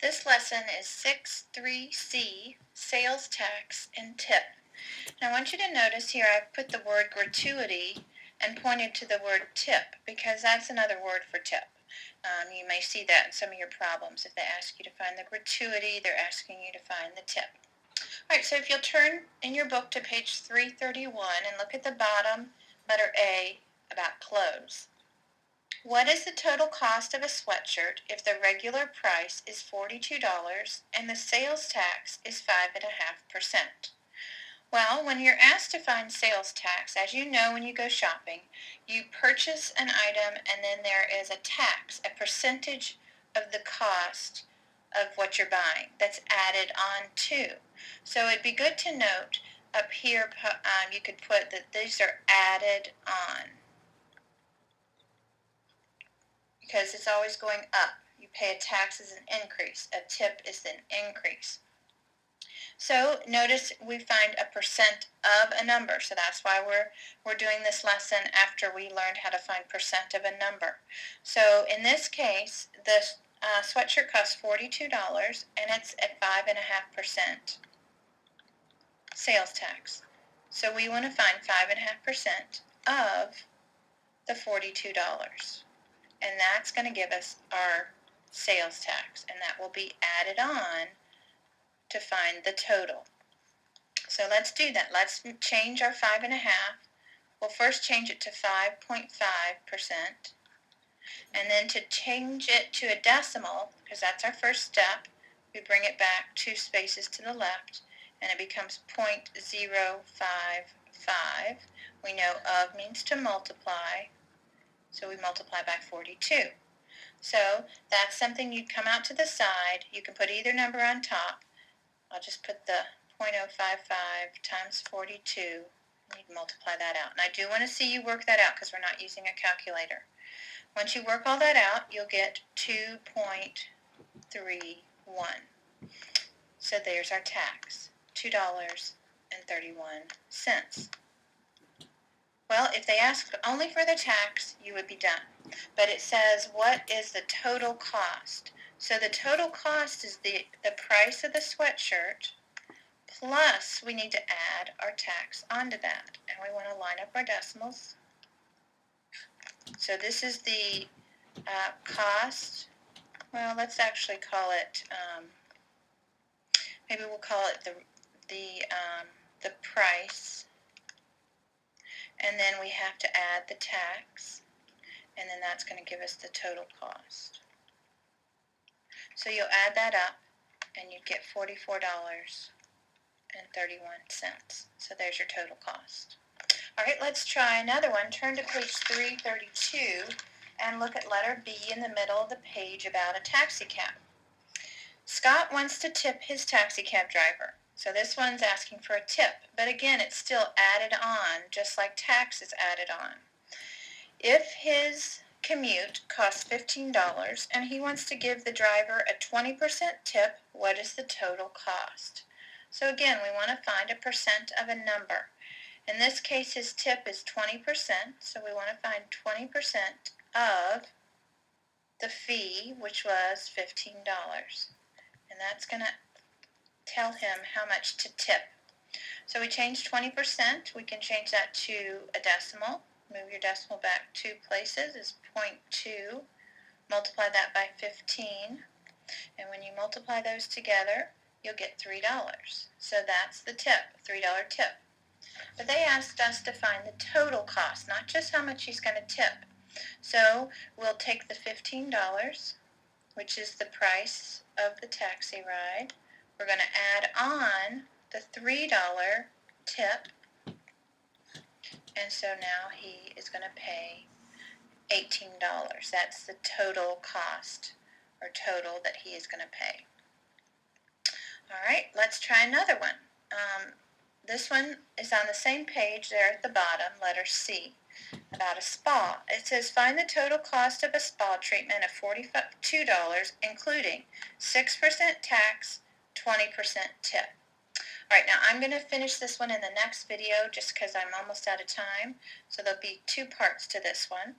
This lesson is 6.3c, Sales Tax and Tip. Now I want you to notice here I've put the word gratuity and pointed to the word tip because that's another word for tip. You may see that in some of your problems. If they ask you to find the gratuity, they're asking you to find the tip. All right, so if you'll turn in your book to page 331 and look at the bottom, letter A, about clothes. What is the total cost of a sweatshirt if the regular price is $42 and the sales tax is 5.5%? Well, when you're asked to find sales tax, as you know when you go shopping, you purchase an item and then there is a tax, a percentage of the cost of what you're buying that's added on to. So it'd be good to note up here, you could put that these are added on, because it's always going up. You pay a tax as an increase. A tip is an increase. So notice we find a percent of a number. So that's why we're doing this lesson after we learned how to find percent of a number. So in this case, the sweatshirt costs $42 and it's at 5.5% sales tax. So we want to find 5.5% of the $42. And that's going to give us our sales tax, and that will be added on to find the total. So let's do that. Let's change our 5.5. We'll first change it to 5.5%, and then to change it to a decimal, because that's our first step, we bring it back 2 spaces to the left, and it becomes 0.055. We know of means to multiply, so we multiply by 42. So that's something you'd come out to the side. You can put either number on top. I'll just put the 0.055 times 42, and you'd multiply that out. And I do want to see you work that out because we're not using a calculator. Once you work all that out, you'll get 2.31. So there's our tax, $2.31. Well, if they ask only for the tax, you would be done. But it says, what is the total cost? So the total cost is the price of the sweatshirt, plus we need to add our tax onto that. And we want to line up our decimals. So this is the cost. Well, let's actually call it, maybe we'll call it the price. And then we have to add the tax, and then that's going to give us the total cost. So you'll add that up, and you'd get $44.31. So there's your total cost. All right, let's try another one. Turn to page 332 and look at letter B in the middle of the page about a taxi cab. Scott wants to tip his taxi cab driver. So this one's asking for a tip, but again, it's still added on, just like tax is added on. If his commute costs $15 and he wants to give the driver a 20% tip, what is the total cost? So again, we want to find a percent of a number. In this case, his tip is 20%, so we want to find 20% of the fee, which was $15. And that's going to tell him how much to tip. So we changed 20%. We can change that to a decimal. Move your decimal back 2 places is 0.2. Multiply that by 15. And when you multiply those together, you'll get $3. So that's the tip, $3 tip. But they asked us to find the total cost, not just how much he's going to tip. So we'll take the $15, which is the price of the taxi ride. We're going to add on the $3 tip, and so now he is going to pay $18. That's the total cost, or total that he is going to pay. All right, let's try another one. This one is on the same page there at the bottom, letter C, about a spa. It says, find the total cost of a spa treatment of $42, including 6% tax, 20% tip. All right, now I'm going to finish this one in the next video just because I'm almost out of time. So there'll be 2 parts to this one.